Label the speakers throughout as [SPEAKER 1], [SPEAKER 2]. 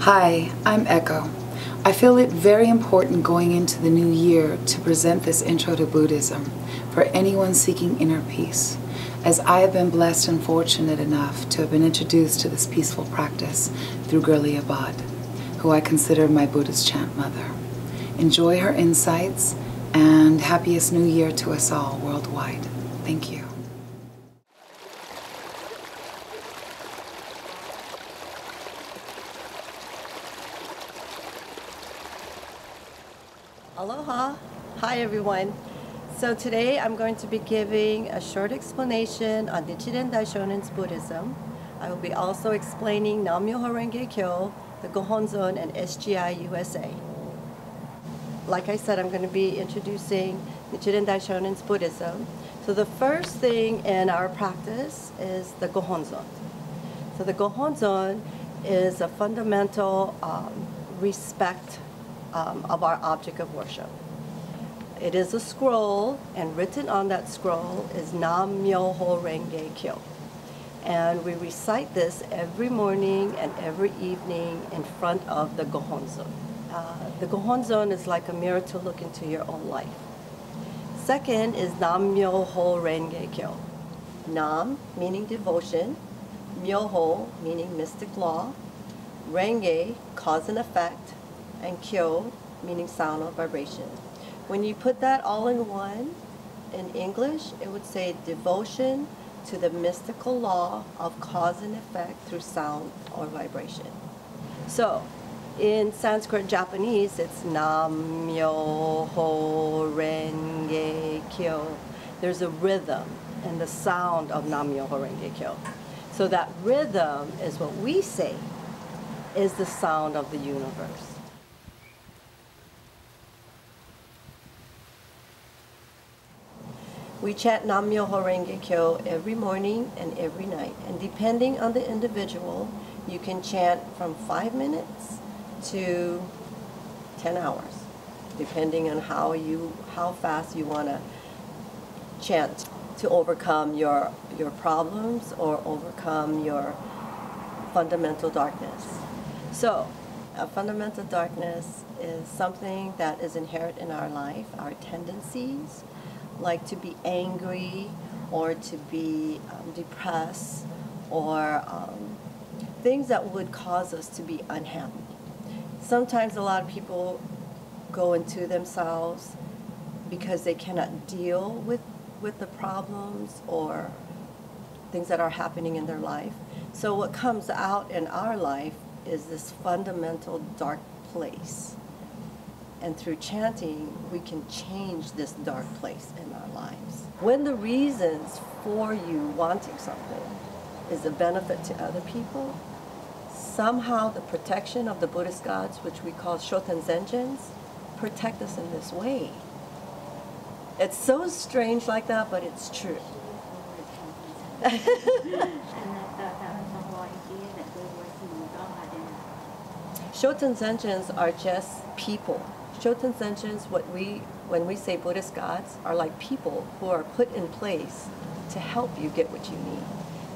[SPEAKER 1] Hi, I'm Echo. I feel it very important going into the new year to present this intro to Buddhism for anyone seeking inner peace, as I have been blessed and fortunate enough to have been introduced to this peaceful practice through Girlie Abad, who I consider my Buddhist chant mother. Enjoy her insights and happiest new year to us all worldwide. Thank you.
[SPEAKER 2] Aloha! Hi everyone! So today I'm going to be giving a short explanation on Nichiren Daishonin's Buddhism. I will be also explaining NAM MYOHO RENGE KYO, the Gohonzon, and SGI USA. Like I said, I'm going to be introducing Nichiren Daishonin's Buddhism. So the first thing in our practice is the Gohonzon. So the Gohonzon is a fundamental respect of our object of worship. It is a scroll, and written on that scroll is NAM MYOHO RENGE KYO. And we recite this every morning and every evening in front of the Gohonzon. The Gohonzon is like a mirror to look into your own life. Second is NAM MYOHO RENGE KYO. NAM meaning devotion, MYOHO meaning mystic law, Renge, cause and effect, and Kyo meaning sound or vibration. When you put that all in one, in English, it would say devotion to the mystical law of cause and effect through sound or vibration. So, in Sanskrit Japanese, it's NAM MYOHO RENGE KYO. There's a rhythm in the sound of NAM MYOHO RENGE KYO. So that rhythm is what we say is the sound of the universe. We chant NAM MYOHO RENGE KYO every morning and every night. And depending on the individual, you can chant from 5 minutes to 10 hours, depending on how fast you want to chant to overcome your problems or overcome your fundamental darkness. So, a fundamental darkness is something that is inherent in our life, our tendencies, like to be angry or to be depressed, or things that would cause us to be unhappy. Sometimes a lot of people go into themselves because they cannot deal with the problems or things that are happening in their life. So what comes out in our life is this fundamental dark place. And through chanting, we can change this dark place in our lives. When the reasons for you wanting something is a benefit to other people, somehow the protection of the Buddhist gods, which we call Shoten Zenjins, protect us in this way. It's so strange like that, but it's true. Shoten Zenjins are just people. Shoten Zenjins, when we say Buddhist gods, are like people who are put in place to help you get what you need.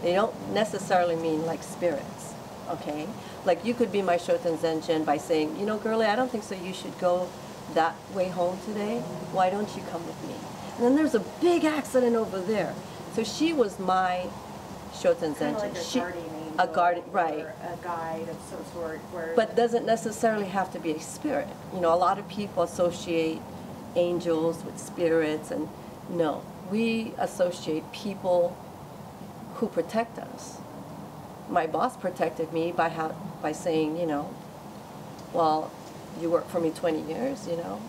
[SPEAKER 2] They don't necessarily mean like spirits, okay? Like you could be my Shoten Zenjin by saying, you know, Girlie, I don't think so you should go that way home today. Why don't you come with me? And then there's a big accident over there. So she was my Shoten Zenjin.
[SPEAKER 3] Like a guardian angel,
[SPEAKER 2] a guardian, right?
[SPEAKER 3] Or a guide of some sort.
[SPEAKER 2] But doesn't necessarily have to be a spirit. You know, a lot of people associate angels with spirits, and no, we associate people who protect us. My boss protected me by saying, you know, well, you worked for me 20 years, you know,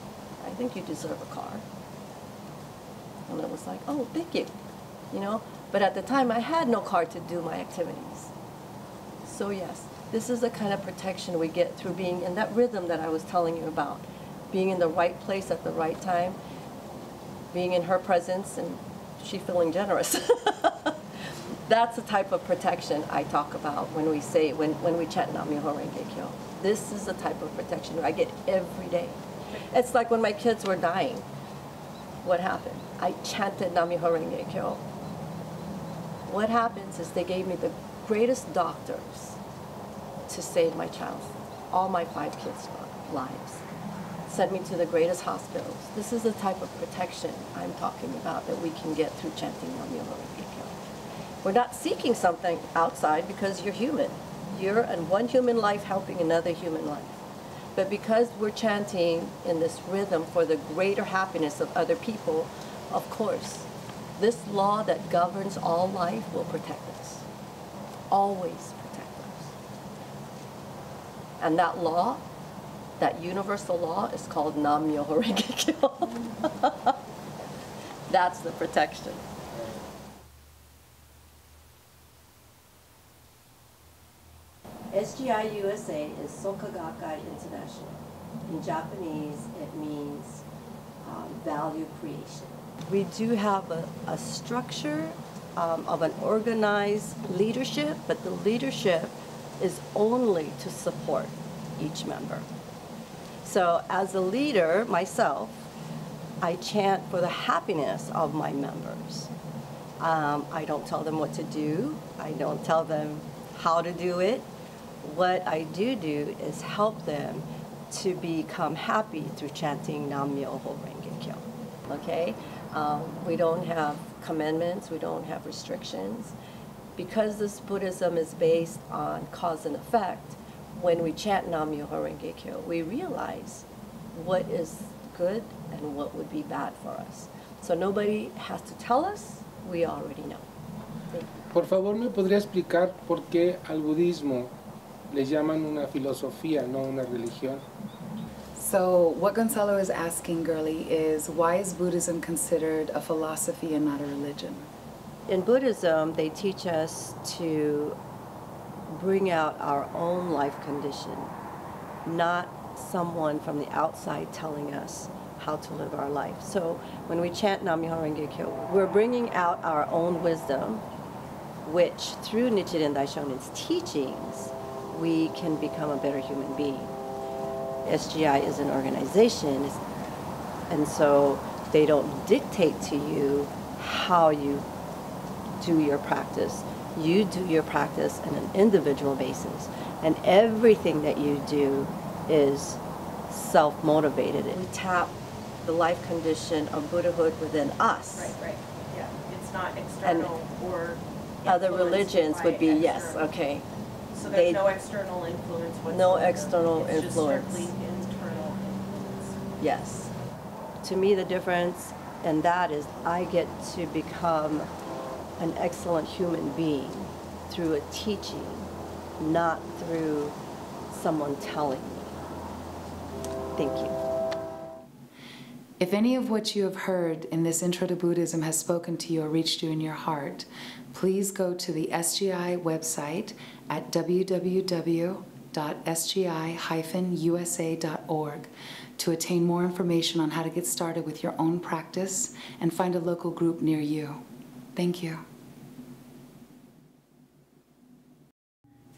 [SPEAKER 2] I think you deserve a car. And I was like, oh, thank you, you know. But at the time, I had no car to do my activities. So yes, this is the kind of protection we get through being in that rhythm that I was telling you about. Being in the right place at the right time, being in her presence, and she feeling generous. That's the type of protection I talk about when we say, when we chant NAM MYOHO RENGE KYO. This is the type of protection I get every day. It's like when my kids were dying. What happened? I chanted NAM MYOHO RENGE KYO. What happens is they gave me the greatest doctors to save my child. all my 5 kids' lives, sent me to the greatest hospitals. This is the type of protection I'm talking about that we can get through chanting Nam Myoho Renge Kyo. We're not seeking something outside because you're human. You're in one human life helping another human life. But because we're chanting in this rhythm for the greater happiness of other people, of course, this law that governs all life will protect us. Always protect us. And that law, that universal law, is called Nam Myoho Renge Kyo. That's the protection. SGI USA is Soka Gakkai International. In Japanese, it means value creation. We do have a structure of an organized leadership, but the leadership is only to support each member. So as a leader myself, I chant for the happiness of my members. I don't tell them what to do. I don't tell them how to do it. What I do is help them to become happy through chanting Nam Myoho Renge Kyo. Okay? We don't have commandments, we don't have restrictions. Because this Buddhism is based on cause and effect, when we chant Nam Myoho Renge Kyo, we realize what is good and what would be bad for us. So nobody has to tell us, we already know. Thank you.
[SPEAKER 4] Por favor, ¿me podría explicar por qué al budismo le llaman una filosofía, no una religión?
[SPEAKER 1] So what Gonzalo is asking, Girlie, is why is Buddhism considered a philosophy and not a religion?
[SPEAKER 2] In Buddhism, they teach us to bring out our own life condition, not someone from the outside telling us how to live our life. So when we chant Nam Myoho Renge Kyo, we're bringing out our own wisdom, which through Nichiren Daishonin's teachings, we can become a better human being. SGI is an organization, and so they don't dictate to you how you do your practice. You do your practice on an individual basis, and everything that you do is self-motivated. We tap the life condition of Buddhahood within us.
[SPEAKER 3] Right. Yeah. It's not external or
[SPEAKER 2] other
[SPEAKER 3] influenced
[SPEAKER 2] religions
[SPEAKER 3] by
[SPEAKER 2] would be, yes,
[SPEAKER 3] external.
[SPEAKER 2] okay.
[SPEAKER 3] So there's no external influence whatsoever.
[SPEAKER 2] No external
[SPEAKER 3] it's
[SPEAKER 2] influence.
[SPEAKER 3] Just strictly internal influence.
[SPEAKER 2] Yes. To me, the difference in that is I get to become an excellent human being through a teaching, not through someone telling me. Thank you.
[SPEAKER 1] If any of what you have heard in this intro to Buddhism has spoken to you or reached you in your heart, please go to the SGI website at www.sgi-usa.org to attain more information on how to get started with your own practice and find a local group near you. Thank you.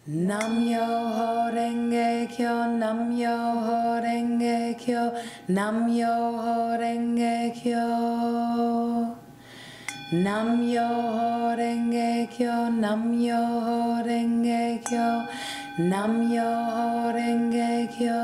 [SPEAKER 1] Nam Myoho Renge Kyo, Nam Myoho Renge Kyo, Nam Myoho Renge Kyo. Nam Myoho Renge Kyo, Nam Myoho Renge Kyo, Nam Myoho Renge Kyo.